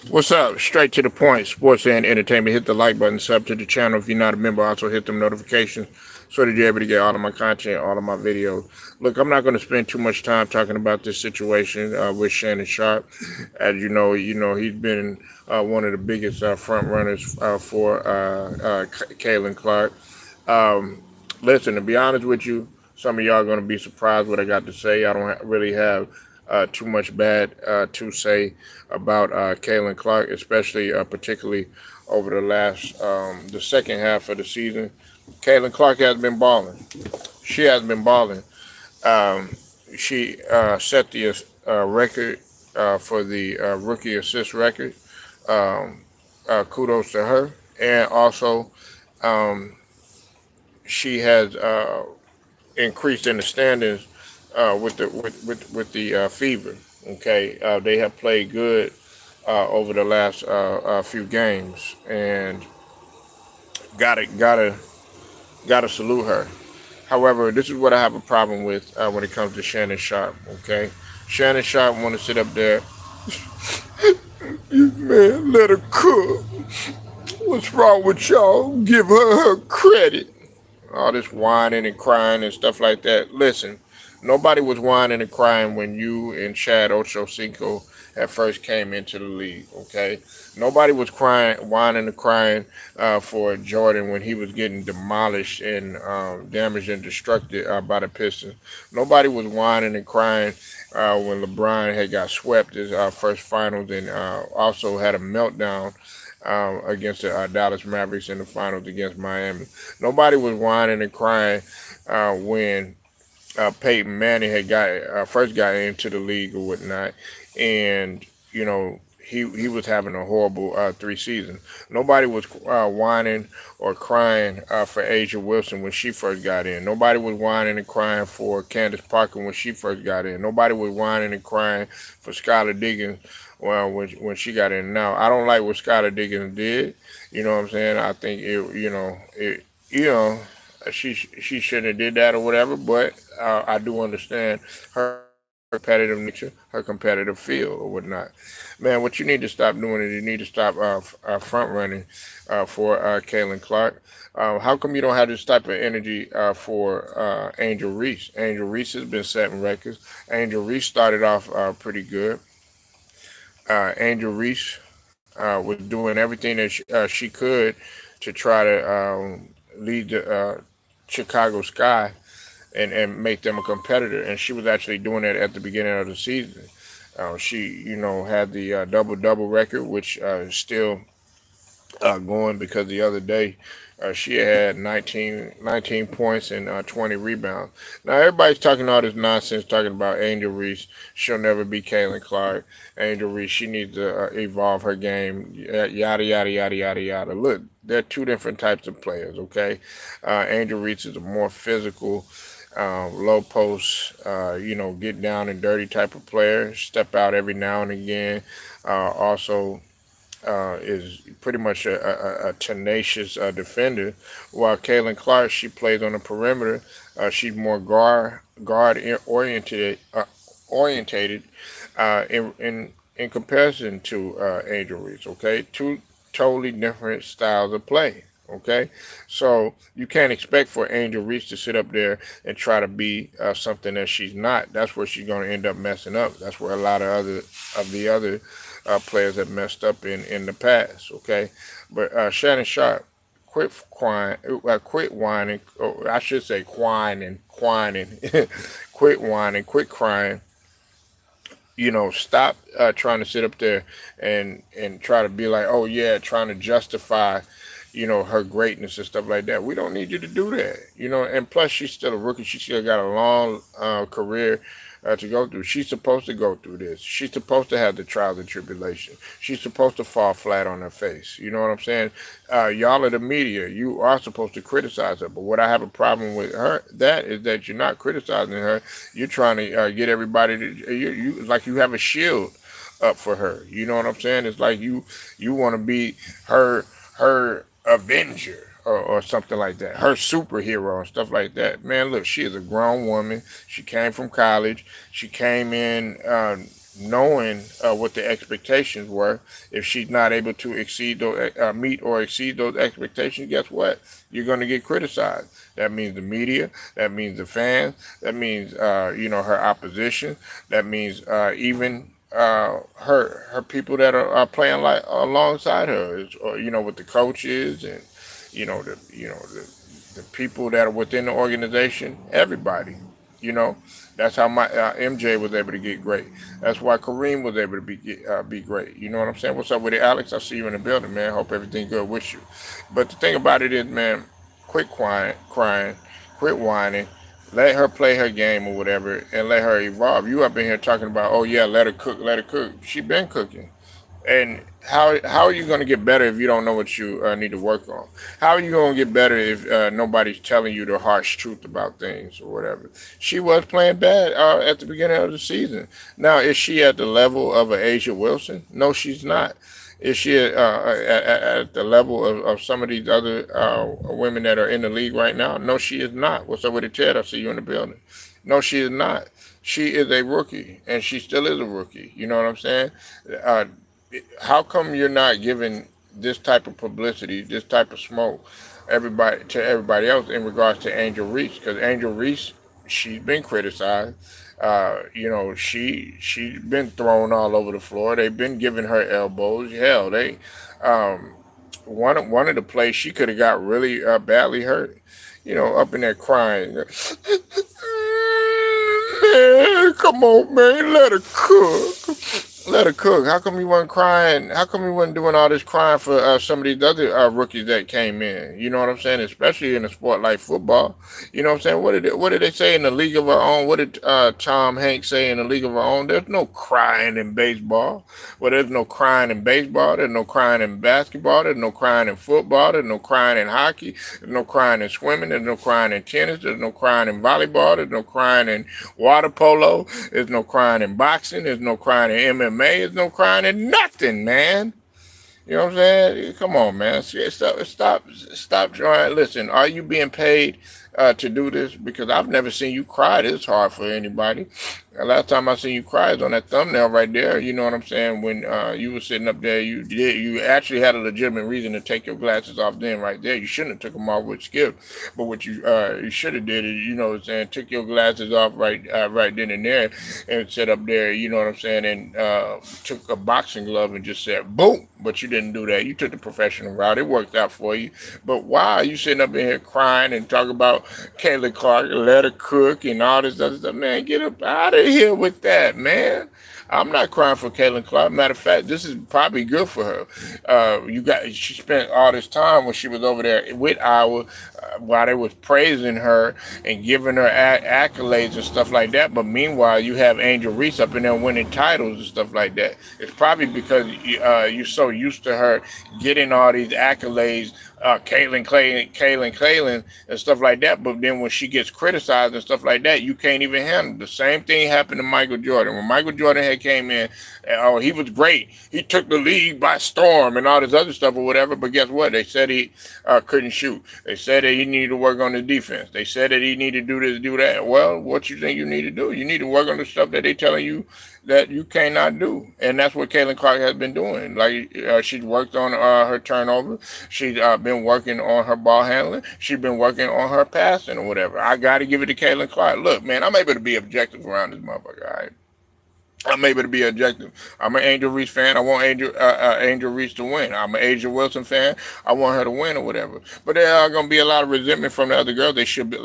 What's up? Straight to the point. Sports and entertainment. Hit the like button. Sub to the channel if you're not a member. Also hit them notifications so that you're able to get all of my content, all of my videos. Look, I'm not going to spend too much time talking about this situation with Shannon Sharpe. As you know he's been one of the biggest front runners for Kaylin Clark. Listen, to be honest with you, some of y'all are going to be surprised what I got to say. I don't really have too much bad to say about Kaylin Clark, especially particularly over the second half of the season. Kaylin Clark has been balling. She has been balling. Um, she set the record for the rookie assist record. Um, Kudos to her, and also um, she has increased in the standings with the Fever. Okay, they have played good over the last few games, and gotta gotta salute her. However, this is what I have a problem with when it comes to Shannon Sharpe. Okay, Shannon Sharpe want to sit up there, man. Let her cook. What's wrong with y'all? Give her credit. All this whining and crying and stuff like that. Listen, nobody was whining and crying when you and Chad Ochocinco at first came into the league. Okay, nobody was crying, whining and crying for Jordan when he was getting demolished and damaged and destructed by the Pistons. Nobody was whining and crying when LeBron had got swept his first finals and also had a meltdown against the Dallas Mavericks in the finals against Miami. Nobody was whining and crying when Peyton Manning had got first got into the league or whatnot, and he was having a horrible three seasons. Nobody was whining or crying for Asia Wilson when she first got in. Nobody was whining and crying for Candace Parker when she first got in. Nobody was whining and crying for Skylar Diggins when she got in. Now I don't like what Skylar Diggins did. You know what I'm saying? I think you know she shouldn't have did that or whatever. But I do understand her competitive nature, her competitive feel or whatnot. Man, what you need to stop doing is you need to stop front running for Kaylin Clark. How come you don't have this type of energy for Angel Reese? Angel Reese has been setting records. Angel Reese started off pretty good. Angel Reese was doing everything that she could to try to lead the Chicago Sky and make them a competitor. And she was actually doing that at the beginning of the season. She, had the double double record, which is still going because the other day she had 19 points and 20 rebounds. Now everybody's talking all this nonsense, talking about Angel Reese. She'll never be Kaylin Clark. Angel Reese, she needs to evolve her game. Yada yada yada yada yada. Look, they're two different types of players. Okay, Angel Reese is a more physical, low post, get down and dirty type of player. Step out every now and again. Also is pretty much a tenacious defender, while Kaylin Clark, she plays on the perimeter. She's more guard orientated in comparison to Angel Reese. Okay, two totally different styles of play. Okay, so you can't expect for Angel Reese to sit up there and try to be something that she's not. That's where she's going to end up messing up. That's where a lot of the other players have messed up in the past. Okay, but Shannon Sharpe, quit whining. Or I should say whining, quit whining, quit crying. Stop trying to sit up there and try to be like, oh yeah, trying to justify her greatness and stuff like that. We don't need you to do that. And plus she's still a rookie. She still got a long career to go through. She's supposed to go through this. She's supposed to have the trials and tribulation. She's supposed to fall flat on her face. You know what I'm saying? Y'all are the media. You are supposed to criticize her. But what I have a problem with her that is that you're not criticizing her. You're trying to get everybody to you like you have a shield up for her. You know what I'm saying? It's like you want to be her avenger or something like that, her superhero and stuff like that. Man, look, she is a grown woman. She came from college. She came in knowing what the expectations were. If she's not able to exceed those, meet or exceed those expectations, guess what? You're going to get criticized. That means the media. That means the fans. That means her opposition. That means even her people that are playing like alongside her, with the coaches and the people that are within the organization. Everybody, you know, that's how my MJ was able to get great. That's why Kareem was able to be great. You know what I'm saying? What's up with it, Alex? I see you in the building, man. Hope everything good with you. But the thing about it is, man, quit crying, quit whining. Let her play her game or whatever, and let her evolve. You up in here talking about, oh yeah, let her cook, let her cook. She been cooking. And how are you going to get better if you don't know what you need to work on? How are you going to get better if nobody's telling you the harsh truth about things or whatever? She was playing bad at the beginning of the season. Now, is she at the level of an Asia Wilson? No, she's not. Is she at the level of some of these other women that are in the league right now? No, she is not. What's up with it, Ted? I see you in the building. No, she is not. She is a rookie, and she still is a rookie. You know what I'm saying? Uh, how come you're not giving this type of publicity, this type of smoke, everybody else in regards to Angel Reese? Because Angel Reese, she's been criticized. She's been thrown all over the floor. They've been giving her elbows. Hell, they um, one of the plays she could have got really badly hurt. Up in there crying. Man, come on, man, let her cook. Let her cook. How come you weren't crying? How come you weren't doing all this crying for some of these other rookies that came in? You know what I'm saying? Especially in a sport like football. You know what I'm saying? What did they say in the League of Our Own? What did Tom Hanks say in the League of Our Own? There's no crying in baseball. Well, there's no crying in baseball. There's no crying in basketball. There's no crying in football. There's no crying in hockey. There's no crying in swimming. There's no crying in tennis. There's no crying in volleyball. There's no crying in water polo. There's no crying in boxing. There's no crying in MMA. There's no crying in nothing, man. You know what I'm saying? Come on, man. Stop trying. Listen, are you being paid to do this? Because I've never seen you cry this hard for anybody. The last time I seen you cry is on that thumbnail right there. You know what I'm saying? When you were sitting up there, you actually had a legitimate reason to take your glasses off then right there. You shouldn't have took them off with Skip, but what you should have did is, what I'm saying, took your glasses off right then and there and sit up there, you know what I'm saying, and took a boxing glove and just said boom. But you didn't do that. You took the professional route. It worked out for you. But why are you sitting up in here crying and talking about Kayla Clark, let her cook and all this other stuff? Man, get up out of here with that, man. I'm not crying for Caitlin Clark. Matter of fact, this is probably good for her. She spent all this time when she was over there with Iowa, while they was praising her and giving her accolades and stuff like that. But meanwhile, you have Angel Reese up in there winning titles and stuff like that. It's probably because you're so used to her getting all these accolades, Kaylin, and stuff like that. But then when she gets criticized and stuff like that, you can't even handle it. The same thing happened to Michael Jordan. When Michael Jordan had came in, oh, he was great. He took the league by storm and all this other stuff or whatever. But guess what? They said he couldn't shoot. They said that he needed to work on the defense. They said that he needed to do this, do that. Well, what you think you need to do? You need to work on the stuff that they telling you that you cannot do. And that's what Caitlin Clark has been doing. Like, she's worked on her turnover. She's been working on her ball handling. She's been working on her passing or whatever. I got to give it to Caitlin Clark. Look, man, I'm able to be objective around this motherfucker, all right? I'm able to be objective. I'm an Angel Reese fan. I want Angel Reese to win. I'm an Asia Wilson fan. I want her to win or whatever. But there are going to be a lot of resentment from the other girls. They should be,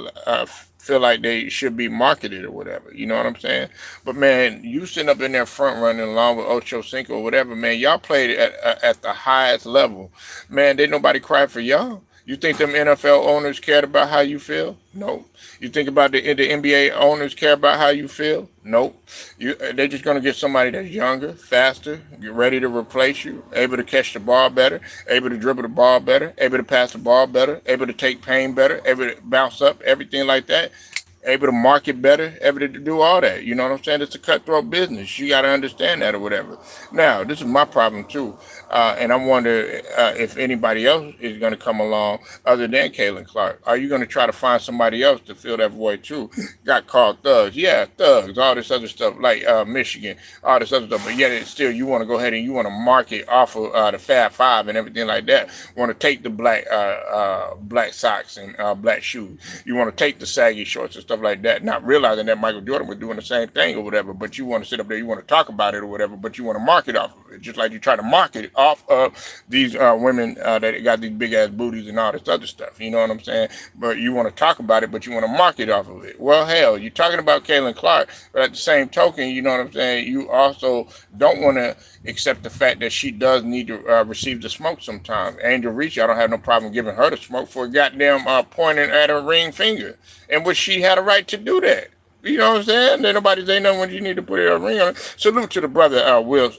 feel like they should be marketed or whatever. You know what I'm saying? But, man, you sitting up in there front running along with Ocho Cinco or whatever, man, y'all played at the highest level. Man, didn't nobody cry for y'all. You think them NFL owners cared about how you feel? Nope. You think about the NBA owners care about how you feel? Nope. They're just going to get somebody that's younger, faster, get ready to replace you, able to catch the ball better, able to dribble the ball better, able to pass the ball better, able to take pain better, able to bounce up, everything like that, able to market better, able to do all that. You know what I'm saying? It's a cutthroat business. You got to understand that or whatever. Now, this is my problem too. And I wonder if anybody else is going to come along other than Kaylin Clark. Are you going to try to find somebody else to fill that void too? Got called thugs. Yeah, thugs. All this other stuff like Michigan, all this other stuff. But yet it's still, you want to go ahead and you want to market off of the Fab Five and everything like that. Want to take the black socks and black shoes. You want to take the saggy shorts and stuff like that, not realizing that Michael Jordan was doing the same thing or whatever, but you want to sit up there, you want to talk about it or whatever, but you want to market off of it, just like you try to market off of these women that got these big ass booties and all this other stuff, you know what I'm saying? But you want to talk about it, but you want to market off of it. Well, hell, you're talking about Kaylin Clark, but at the same token, you know what I'm saying, you also don't want to accept the fact that she does need to receive the smoke sometimes. Angel Reese, I don't have no problem giving her the smoke for goddamn pointing at her ring finger, in which she had a right to do that. You know what I'm saying? Ain't nobody say nothing when you need to put a ring on it. Salute to the brother Will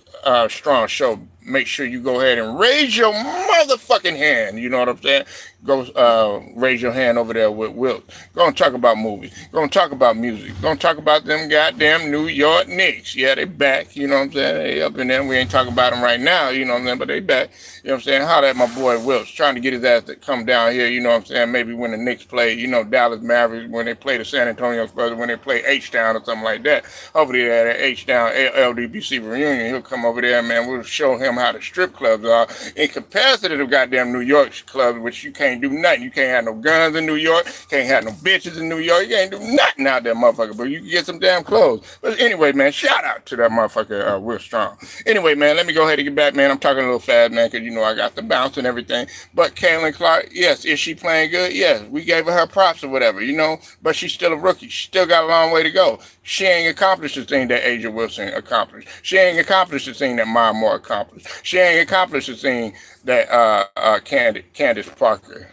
Strong Show. Make sure you go ahead and raise your motherfucking hand. You know what I'm saying? Go raise your hand over there with Wilt. Go and talk about movies. Go and talk about music. Go and talk about them goddamn New York Knicks. Yeah, they back. You know what I'm saying? They up in there. We ain't talking about them right now. You know what I'm saying? But they back. You know what I'm saying? Holler at my boy Wilt's trying to get his ass to come down here. You know what I'm saying? Maybe when the Knicks play, you know, Dallas Mavericks, when they play the San Antonio Spurs, when they play H-Town or something like that. Hopefully that H-Town LDBC reunion, he'll come over there, man. We'll show him how the strip clubs are in comparison to the goddamn New York clubs, which you can't do nothing. You can't have no guns in New York. Can't have no bitches in New York. You can't do nothing out there, motherfucker. But you can get some damn clothes. But anyway, man, shout out to that motherfucker Will Strong. Anyway, man, let me go ahead and get back, man. I'm talking a little fast, man, because, you know, I got the bounce and everything. But Kaylin Clark, yes, is she playing good? Yes, we gave her props or whatever, you know, but she's still a rookie. She still got a long way to go. She ain't accomplished the thing that Asia Wilson accomplished. She ain't accomplished the thing that Maya Moore accomplished. She ain't accomplished the thing that Candace Parker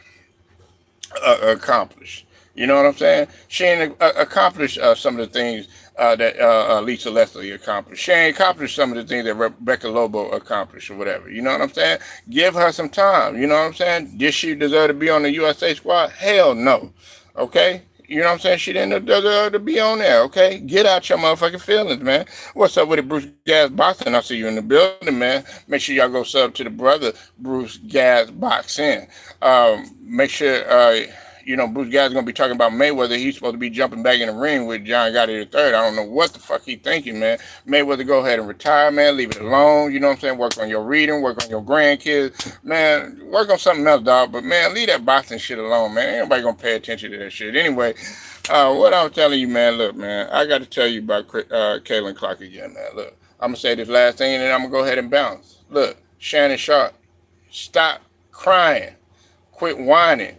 accomplished. You know what I'm saying? She ain't accomplished some of the things that Lisa Leslie accomplished. She ain't accomplished some of the things that Rebecca Lobo accomplished or whatever. You know what I'm saying? Give her some time. You know what I'm saying? Did she deserve to be on the USA squad? Hell no. Okay? You know what I'm saying? She didn't deserve to be on there, okay? Get out your motherfucking feelings, man. What's up with it, Bruce Gas Boxing? I see you in the building, man. Make sure y'all go sub to the brother, Bruce Gas Boxing. Make sure, you know, Bruce Gas is going to be talking about Mayweather. He's supposed to be jumping back in the ring with John Gotti III. I don't know what the fuck he thinking, man. Mayweather, go ahead and retire, man. Leave it alone. You know what I'm saying? Work on your reading. Work on your grandkids. Man, work on something else, dog. But, man, leave that boxing shit alone, man. Ain't nobody going to pay attention to that shit. Anyway, what I'm telling you, man, look, man, I got to tell you about Kaylin Clark again, man. Look, I'm going to say this last thing, and then I'm going to go ahead and bounce. Look, Shannon Sharpe, stop crying. Quit whining.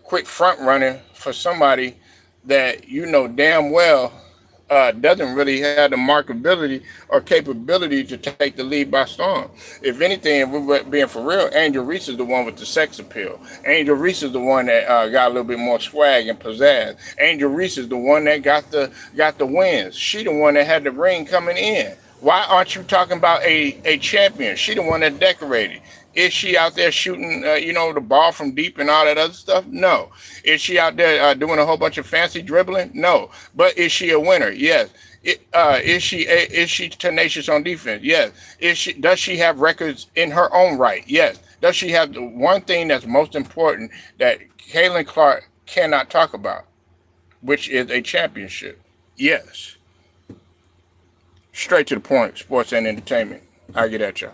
Quit front running for somebody that you know damn well doesn't really have the marketability or capability to take the lead by storm. If anything, if we're being for real, Angel Reese is the one with the sex appeal. Angel Reese is the one that got a little bit more swag and pizzazz. Angel Reese is the one that got the wins. She the one that had the ring coming in. Why aren't you talking about a champion? She the one that decorated. Is she out there shooting, you know, the ball from deep and all that other stuff? No. Is she out there doing a whole bunch of fancy dribbling? No. But is she a winner? Yes. Is she tenacious on defense? Yes. Does she have records in her own right? Yes. Does she have the one thing that's most important that Kaylin Clark cannot talk about, which is a championship? Yes. Straight to the point, sports and entertainment. I get at y'all.